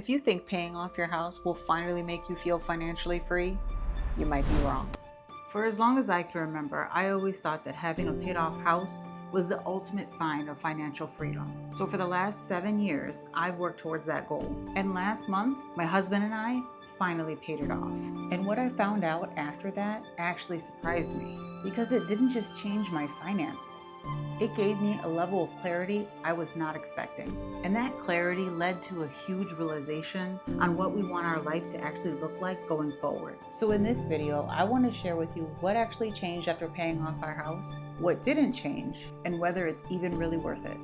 If you think paying off your house will finally make you feel financially free, you might be wrong. For as long as I can remember, I always thought that having a paid off house was the ultimate sign of financial freedom. So for the last 7 years, I've worked towards that goal. And last month, my husband and I finally paid it off. And what I found out after that actually surprised me because it didn't just change my finances. It gave me a level of clarity I was not expecting. And that clarity led to a huge realization on what we want our life to actually look like going forward. So in this video, I want to share with you what actually changed after paying off our house, what didn't change, and whether it's even really worth it.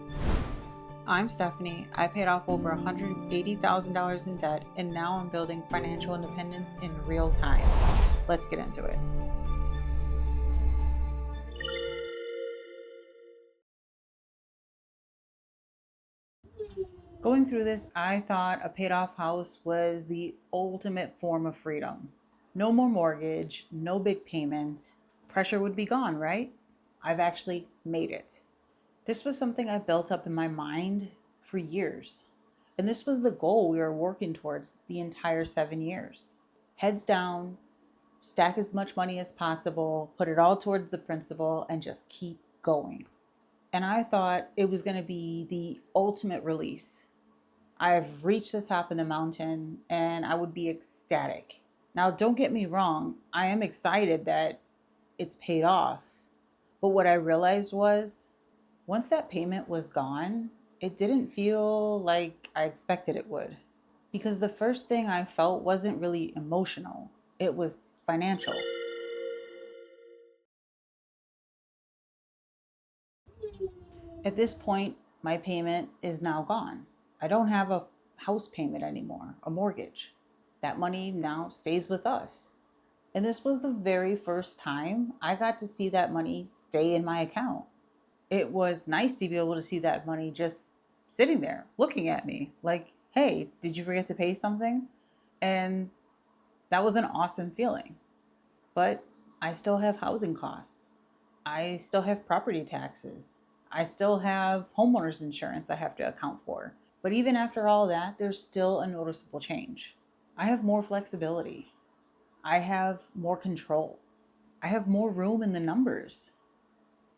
I'm Stephanie. I paid off over $180,000 in debt, and now I'm building financial independence in real time. Let's get into it. Going through this, I thought a paid off house was the ultimate form of freedom. No more mortgage, no big payments. Pressure would be gone, right? I've actually made it. This was something I built up in my mind for years. And this was the goal we were working towards the entire 7 years. Heads down, stack as much money as possible, put it all towards the principal, and just keep going. And I thought it was going to be the ultimate release. I've reached the top of the mountain and I would be ecstatic. Now, don't get me wrong, I am excited that it's paid off. But what I realized was once that payment was gone, it didn't feel like I expected it would. Because the first thing I felt wasn't really emotional, it was financial. At this point, my payment is now gone. I don't have a house payment anymore, a mortgage. That money now stays with us. And this was the very first time I got to see that money stay in my account. It was nice to be able to see that money just sitting there looking at me like, hey, did you forget to pay something? And that was an awesome feeling. But I still have housing costs. I still have property taxes. I still have homeowners insurance I have to account for. But even after all that, there's still a noticeable change. I have more flexibility. I have more control. I have more room in the numbers.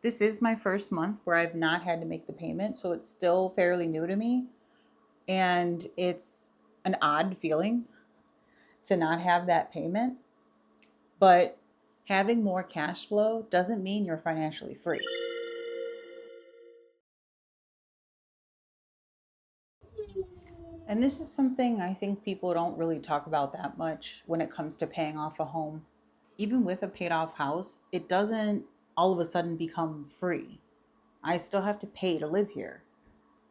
This is my first month where I've not had to make the payment, so it's still fairly new to me. And it's an odd feeling to not have that payment. But having more cash flow doesn't mean you're financially free. And this is something I think people don't really talk about that much when it comes to paying off a home. Even with a paid off house, it doesn't all of a sudden become free. I still have to pay to live here.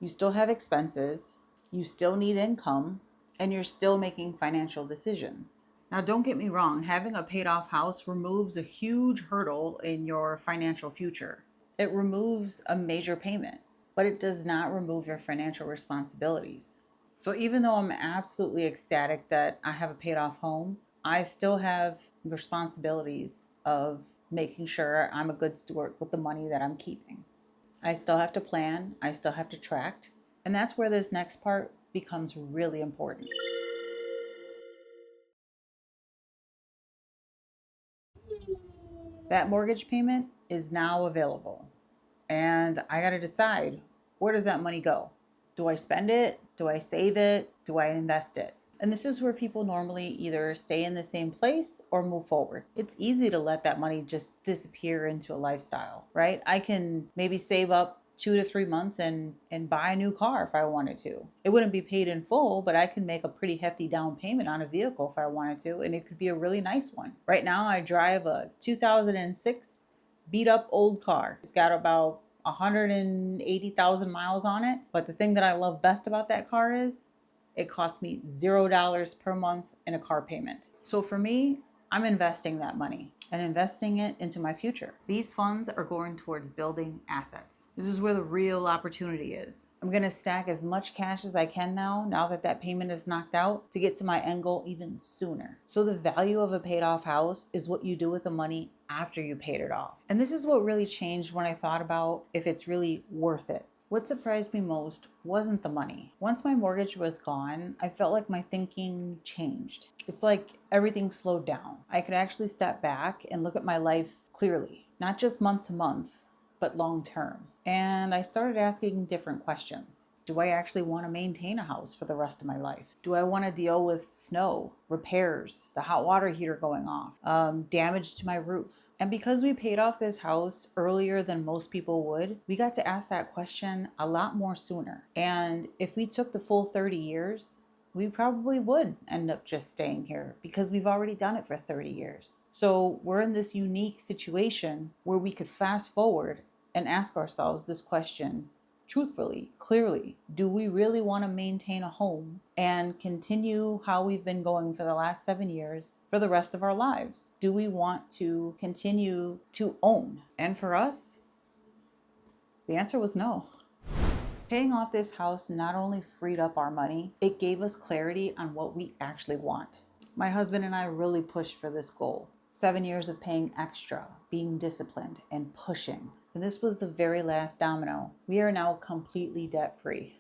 You still have expenses, you still need income, and you're still making financial decisions. Now, don't get me wrong, having a paid off house removes a huge hurdle in your financial future. It removes a major payment, but it does not remove your financial responsibilities. So even though I'm absolutely ecstatic that I have a paid off home, I still have responsibilities of making sure I'm a good steward with the money that I'm keeping. I still have to plan, I still have to track, and that's where this next part becomes really important. That mortgage payment is now available, and I got to decide, where does that money go? Do I spend it? Do I save it? Do I invest it? And this is where people normally either stay in the same place or move forward. It's easy to let that money just disappear into a lifestyle, right? I can maybe save up 2 to 3 months and buy a new car if I wanted to. It wouldn't be paid in full, but I can make a pretty hefty down payment on a vehicle if I wanted to, and it could be a really nice one. Right now, I drive a 2006 beat up old car. It's got about 180,000 miles on it. But the thing that I love best about that car is it cost me $0 per month in a car payment. So for me, I'm investing that money and investing it into my future. These funds are going towards building assets. This is where the real opportunity is. I'm going to stack as much cash as I can now that that payment is knocked out, to get to my end goal even sooner. So the value of a paid off house is what you do with the money after you paid it off. And this is what really changed when I thought about if it's really worth it. What surprised me most wasn't the money. Once my mortgage was gone, I felt like my thinking changed. It's like everything slowed down. I could actually step back and look at my life clearly, not just month to month, but long term. And I started asking different questions. Do I actually want to maintain a house for the rest of my life? Do I want to deal with snow, repairs, the hot water heater going off, damage to my roof? And because we paid off this house earlier than most people would, we got to ask that question a lot more sooner. And if we took the full 30 years, we probably would end up just staying here because we've already done it for 30 years. So we're in this unique situation where we could fast forward and ask ourselves this question truthfully, clearly. Do we really want to maintain a home and continue how we've been going for the last 7 years for the rest of our lives? Do we want to continue to own? And for us, the answer was no. Paying off this house not only freed up our money, it gave us clarity on what we actually want. My husband and I really pushed for this goal. 7 years of paying extra, being disciplined, and pushing. And this was the very last domino. We are now completely debt free.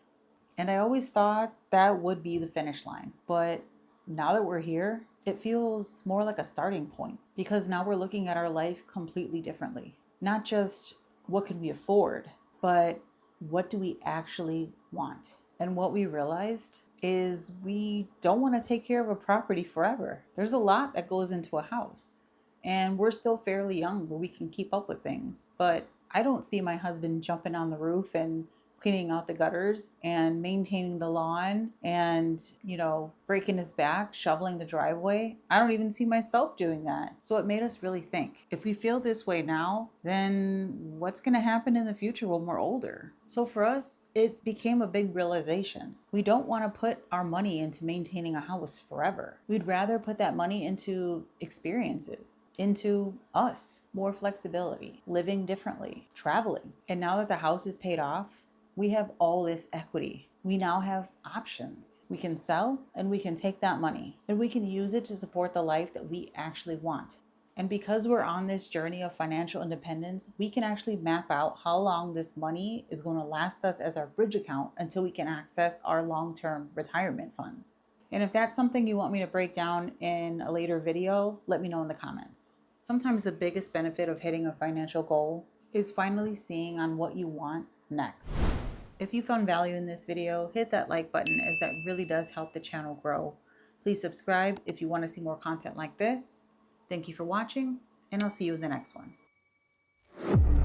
And I always thought that would be the finish line. But now that we're here, it feels more like a starting point because now we're looking at our life completely differently. Not just what can we afford, but what do we actually want? And what we realized is we don't want to take care of a property forever. There's a lot that goes into a house. And we're still fairly young where we can keep up with things. But I don't see my husband jumping on the roof and cleaning out the gutters and maintaining the lawn and, breaking his back, shoveling the driveway. I don't even see myself doing that. So it made us really think. If we feel this way now, then what's going to happen in the future when we're older? So for us, it became a big realization. We don't want to put our money into maintaining a house forever. We'd rather put that money into experiences, into us, more flexibility, living differently, traveling. And now that the house is paid off, we have all this equity. We now have options. We can sell and we can take that money and we can use it to support the life that we actually want. And because we're on this journey of financial independence, we can actually map out how long this money is going to last us as our bridge account until we can access our long-term retirement funds. And if that's something you want me to break down in a later video, let me know in the comments. Sometimes the biggest benefit of hitting a financial goal is finally seeing on what you want next. If you found value in this video, hit that like button as that really does help the channel grow. Please subscribe if you want to see more content like this. Thank you for watching, and I'll see you in the next one.